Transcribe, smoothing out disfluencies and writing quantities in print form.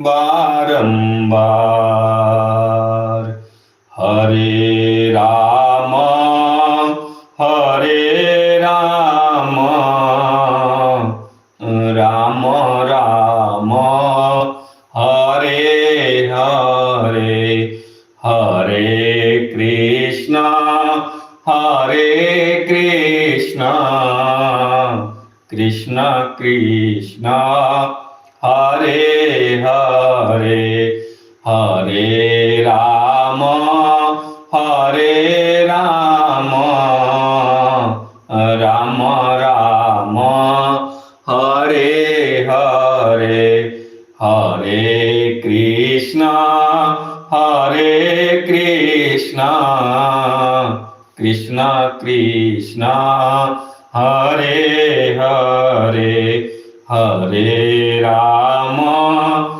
વારંવાર હરે રામ રામ રામ હરે હરે હરે કૃષ્ણ કૃષ્ણ કૃષ્ણ હરે હરે હરે રામ રામ રામ હરે હરે હરે કૃષ્ણ કૃષ્ણ કૃષ્ણ હરે હરે હરે રામ